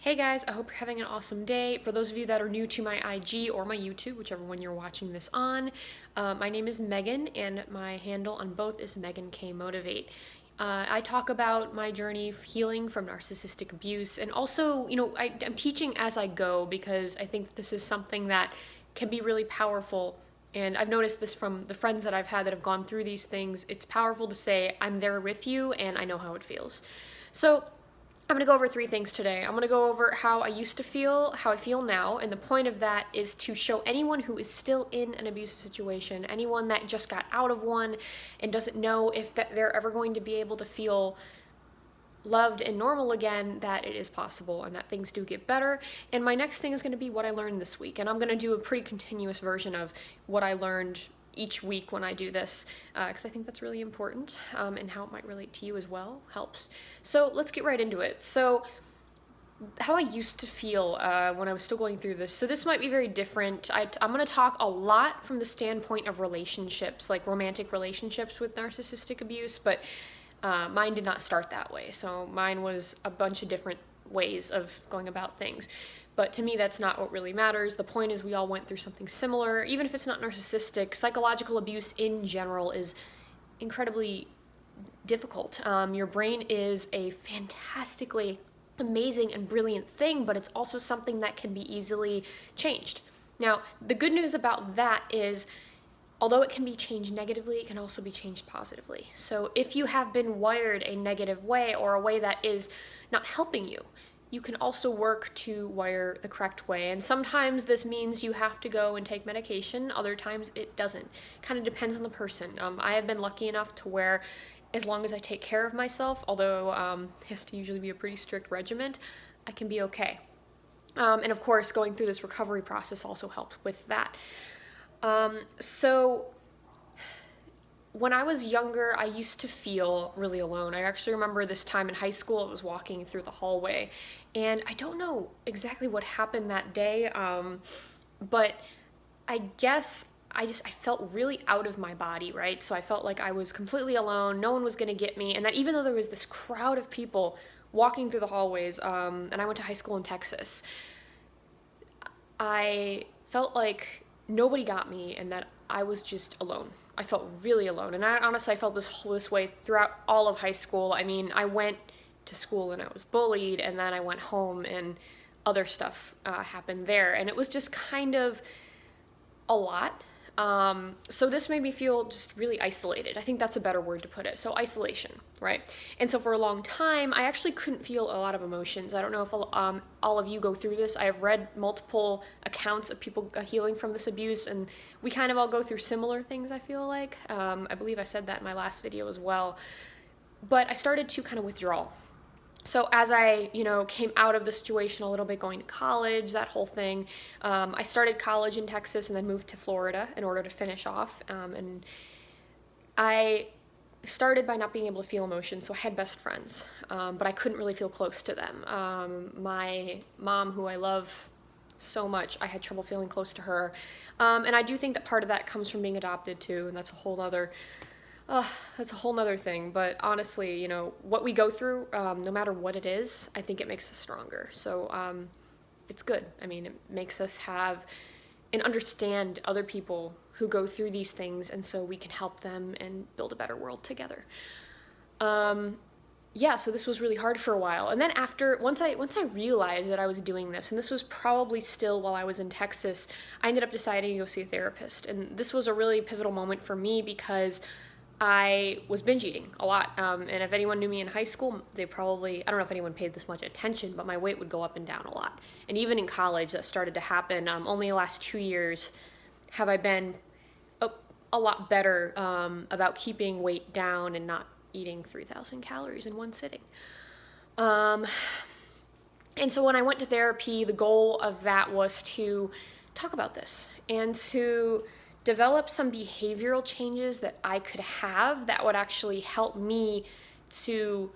Hey guys, I hope you're having an awesome day. For those of you that are new to my IG or my YouTube, whichever one you're watching this on, my name is Megan and my handle on both is Megan K Motivate. I talk about my journey of healing from narcissistic abuse and also, I'm teaching as I go because I think this is something that can be really powerful. And I've noticed this from the friends that I've had that have gone through these things. It's powerful to say, I'm there with you and I know how it feels. So, I'm going to go over three things today. I'm going to go over how I used to feel, how I feel now, and the point of that is to show anyone who is still in an abusive situation, anyone that just got out of one and doesn't know if that they're ever going to be able to feel loved and normal again, that it is possible and that things do get better. And my next thing is going to be what I learned this week, and I'm going to do a pretty continuous version of what I learned each week when I do this, because I think that's really important, and how it might relate to you as well helps. So let's get right into it. So how I used to feel when I was still going through this. So this might be very different. I'm going to talk a lot from the standpoint of relationships, like romantic relationships with narcissistic abuse, but mine did not start that way. So mine was a bunch of different ways of going about things. But to me, that's not what really matters. The point is we all went through something similar. Even if it's not narcissistic, psychological abuse in general is incredibly difficult. Your brain is a fantastically amazing and brilliant thing, but it's also something that can be easily changed. Now, the good news about that is, although it can be changed negatively, it can also be changed positively. So if you have been wired a negative way or a way that is not helping you, you can also work to wire the correct way. And sometimes this means you have to go and take medication. Other times it doesn't. Kind of depends on the person. I have been lucky enough to where as long as I take care of myself, although it has to usually be a pretty strict regimen, I can be okay. And of course, going through this recovery process also helped with that. So when I was younger, I used to feel really alone. I actually remember this time in high school, I was walking through the hallway, and I don't know exactly what happened that day, but I guess I felt really out of my body, right? So I felt like I was completely alone, no one was gonna get me, and that even though there was this crowd of people walking through the hallways, and I went to high school in Texas, I felt like nobody got me and that I was just alone. I felt really alone. And I felt this way throughout all of high school. I mean, I went to school and I was bullied, and then I went home and other stuff happened there. And it was just kind of a lot. So this made me feel just really isolated. I think that's a better word to put it. So isolation, right? And so for a long time, I actually couldn't feel a lot of emotions. I don't know if all of you go through this. I have read multiple accounts of people healing from this abuse, and we kind of all go through similar things, I feel like. I believe I said that in my last video as well. But I started to kind of withdraw. So as I, came out of the situation a little bit, going to college, that whole thing, I started college in Texas and then moved to Florida in order to finish off. And I started by not being able to feel emotion, so I had best friends, but I couldn't really feel close to them. My mom, who I love so much, I had trouble feeling close to her. And I do think that part of that comes from being adopted too, and that's a whole nother thing. But honestly, what we go through, no matter what it is, I think it makes us stronger. So it's good. I mean, it makes us have and understand other people who go through these things, and so we can help them and build a better world together. So this was really hard for a while. And then once I realized that I was doing this, and this was probably still while I was in Texas, I ended up deciding to go see a therapist. And this was a really pivotal moment for me because I was binge eating a lot. And if anyone knew me in high school, I don't know if anyone paid this much attention, but my weight would go up and down a lot. And even in college, that started to happen. Only the last 2 years have I been a lot better about keeping weight down and not eating 3,000 calories in one sitting. And so when I went to therapy, the goal of that was to talk about this and to develop some behavioral changes that I could have that would actually help me to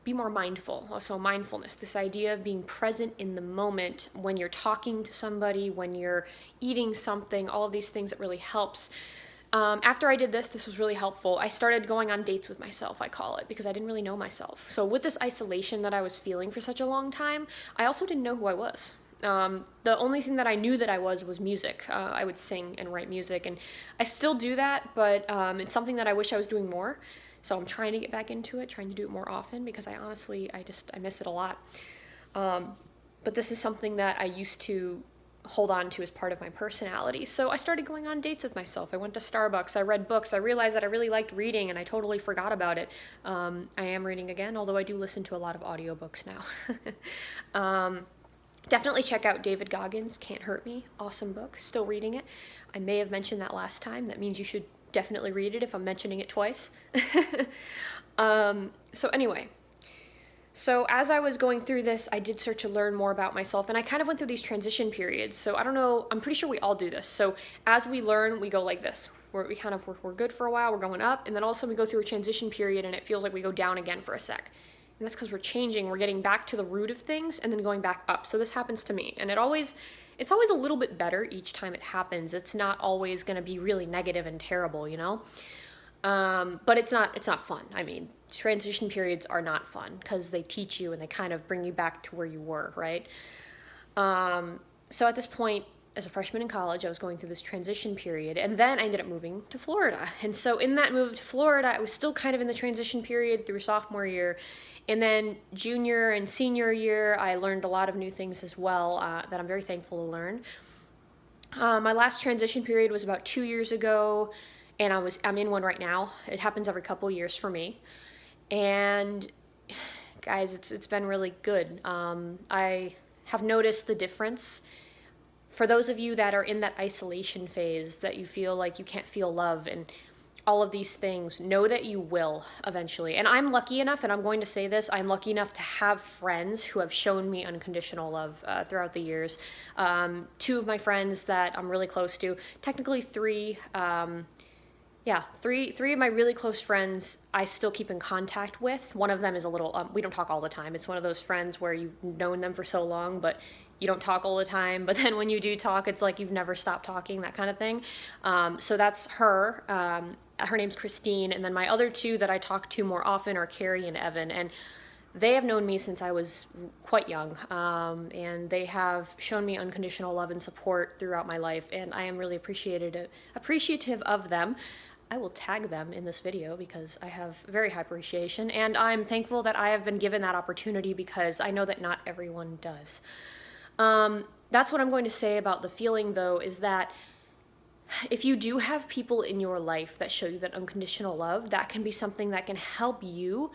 be more mindful. Also mindfulness, this idea of being present in the moment when you're talking to somebody, when you're eating something, all of these things that really helps. After I did this, this was really helpful. I started going on dates with myself, I call it, because I didn't really know myself. So with this isolation that I was feeling for such a long time, I also didn't know who I was. The only thing that I knew that I was music. I would sing and write music, and I still do that, but it's something that I wish I was doing more. So I'm trying to get back into it, trying to do it more often, because I honestly, I miss it a lot. But this is something that I used to hold on to as part of my personality. So I started going on dates with myself. I went to Starbucks. I read books. I realized that I really liked reading, and I totally forgot about it. I am reading again, although I do listen to a lot of audiobooks now. Definitely check out David Goggins' Can't Hurt Me. Awesome book. Still reading it. I may have mentioned that last time. That means you should definitely read it if I'm mentioning it twice. So anyway, so as I was going through this, I did start to learn more about myself, and I kind of went through these transition periods. So I don't know, I'm pretty sure we all do this. So as we learn, we go like this. We're good for a while, we're going up, and then all of a sudden we go through a transition period and it feels like we go down again for a sec. And that's because we're changing, we're getting back to the root of things and then going back up. So this happens to me, and it's always a little bit better each time it happens. It's not always going to be really negative and terrible, you know? But it's not fun. I mean, transition periods are not fun because they teach you and they kind of bring you back to where you were, right? So at this point, as a freshman in college, I was going through this transition period, and then I ended up moving to Florida. And so in that move to Florida, I was still kind of in the transition period through sophomore year. And then junior and senior year, I learned a lot of new things as well that I'm very thankful to learn. My last transition period was about 2 years ago, and I'm in one right now. It happens every couple years for me. And guys, it's been really good. I have noticed the difference. For those of you that are in that isolation phase, that you feel like you can't feel love and all of these things, know that you will eventually. And I'm lucky enough, and I'm going to say this, I'm lucky enough to have friends who have shown me unconditional love throughout the years. 2 of my friends that I'm really close to, technically 3, three of my really close friends I still keep in contact with. One of them is a little, we don't talk all the time. It's one of those friends where you've known them for so long, but you don't talk all the time. But then when you do talk, it's like you've never stopped talking, that kind of thing. So that's her. Her name's Christine. And then my other 2 that I talk to more often are Carrie and Evan. And they have known me since I was quite young. And they have shown me unconditional love and support throughout my life. And I am really appreciative of them. I will tag them in this video because I have very high appreciation, and I'm thankful that I have been given that opportunity because I know that not everyone does. That's what I'm going to say about the feeling, though, is that if you do have people in your life that show you that unconditional love, that can be something that can help you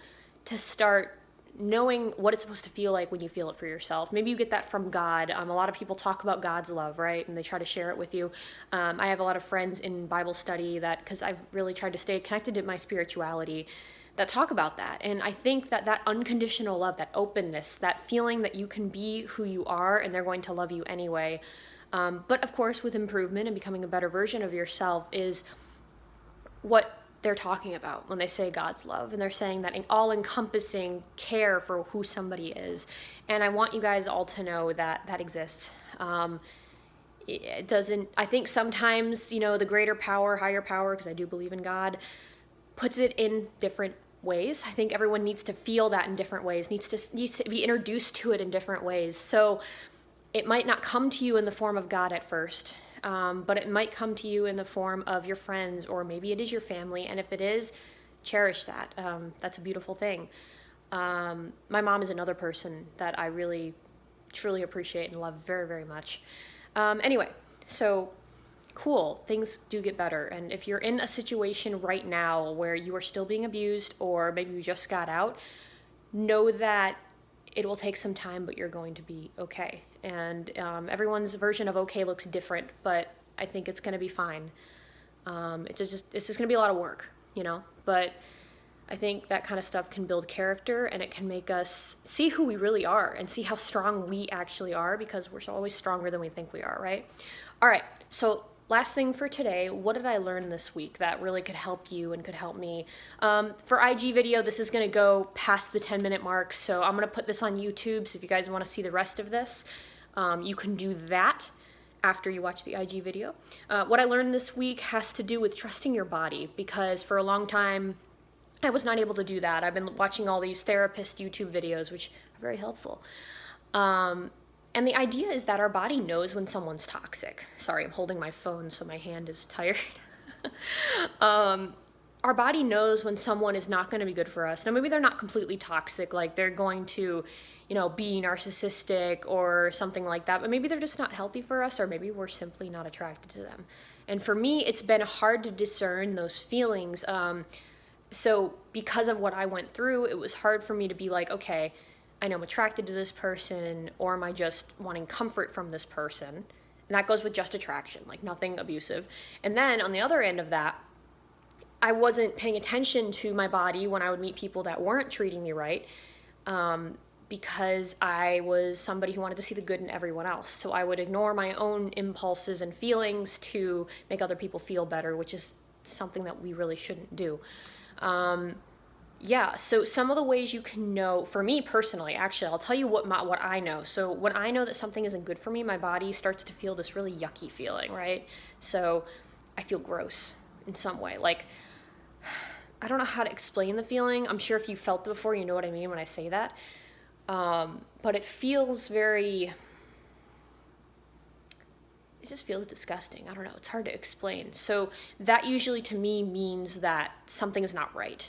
to start knowing what it's supposed to feel like when you feel it for yourself. Maybe you get that from God. A lot of people talk about God's love, right? And they try to share it with you. I have a lot of friends in Bible study that, because I've really tried to stay connected to my spirituality, that talk about that. And I think that unconditional love, that openness, that feeling that you can be who you are and they're going to love you anyway. But of course, with improvement and becoming a better version of yourself is what they're talking about when they say God's love, and they're saying that all-encompassing care for who somebody is. And I want you guys all to know that that exists. It doesn't, I think sometimes, the greater power, higher power, because I do believe in God, puts it in different ways. I think everyone needs to feel that in different ways, needs to be introduced to it in different ways. So it might not come to you in the form of God at first. But it might come to you in the form of your friends, or maybe it is your family. And if it is, cherish that. That's a beautiful thing. My mom is another person that I really, truly appreciate and love very, very much. Anyway, so cool. Things do get better. And if you're in a situation right now where you are still being abused, or maybe you just got out, know that it will take some time, but you're going to be okay. And everyone's version of okay looks different, but I think it's going to be fine. It's just going to be a lot of work, but I think that kind of stuff can build character, and it can make us see who we really are and see how strong we actually are, because we're always stronger than we think we are, right? All right, so last thing for today, what did I learn this week that really could help you and could help me? For IG video, this is going to go past the 10-minute mark, so I'm going to put this on YouTube, so if you guys want to see the rest of this, you can do that. after you watch the IG video. What I learned this week has to do with trusting your body, because for a long time, I was not able to do that. I've been watching all these therapist YouTube videos, which are very helpful. And the idea is that our body knows when someone's toxic. Sorry, I'm holding my phone, so my hand is tired. Our body knows when someone is not going to be good for us. Now, maybe they're not completely toxic, like they're going to, be narcissistic or something like that, but maybe they're just not healthy for us, or maybe we're simply not attracted to them. And for me, it's been hard to discern those feelings. So because of what I went through, it was hard for me to be like, okay, I know I'm attracted to this person, or am I just wanting comfort from this person? And that goes with just attraction, like nothing abusive. And then on the other end of that, I wasn't paying attention to my body when I would meet people that weren't treating me right, because I was somebody who wanted to see the good in everyone else. So I would ignore my own impulses and feelings to make other people feel better, which is something that we really shouldn't do. So some of the ways you can know, for me personally, actually, I'll tell you what I know. So when I know that something isn't good for me, my body starts to feel this really yucky feeling, right? So I feel gross in some way. Like, I don't know how to explain the feeling. I'm sure if you felt it before, you know what I mean when I say that. But it feels it just feels disgusting. I don't know. It's hard to explain. So that usually to me means that something is not right.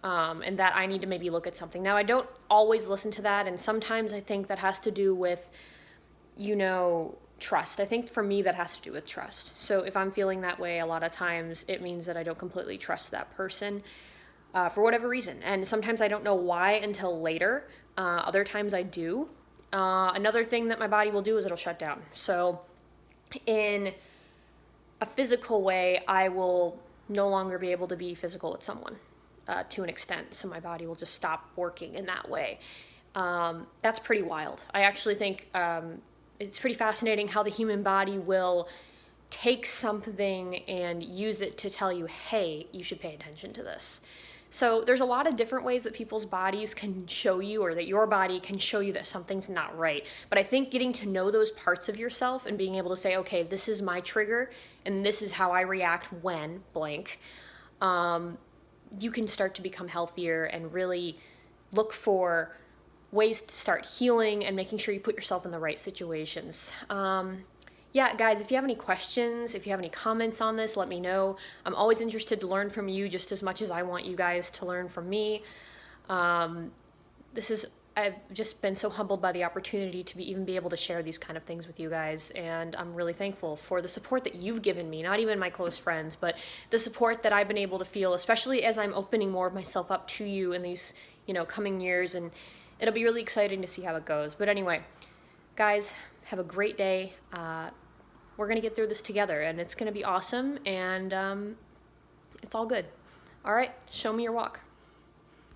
And that I need to maybe look at something. Now, I don't always listen to that. And sometimes I think that has to do with, trust. I think for me that has to do with trust. So if I'm feeling that way, a lot of times it means that I don't completely trust that person for whatever reason. And sometimes I don't know why until later. Other times I do. Another thing that my body will do is it'll shut down. So in a physical way, I will no longer be able to be physical with someone to an extent. So my body will just stop working in that way. That's pretty wild. I actually think it's pretty fascinating how the human body will take something and use it to tell you, hey, you should pay attention to this. So there's a lot of different ways that people's bodies can show you, or that your body can show you that something's not right. But I think getting to know those parts of yourself and being able to say, okay, this is my trigger and this is how I react when blank, you can start to become healthier and really look for ways to start healing and making sure you put yourself in the right situations. Guys, if you have any questions, if you have any comments on this, let me know. I'm always interested to learn from you just as much as I want you guys to learn from me. I've just been so humbled by the opportunity to even be able to share these kind of things with you guys, and I'm really thankful for the support that you've given me, not even my close friends, but the support that I've been able to feel, especially as I'm opening more of myself up to you in these, coming years, and it'll be really exciting to see how it goes. But anyway, guys, have a great day. We're going to get through this together, and it's going to be awesome, and it's all good. All right, show me your walk.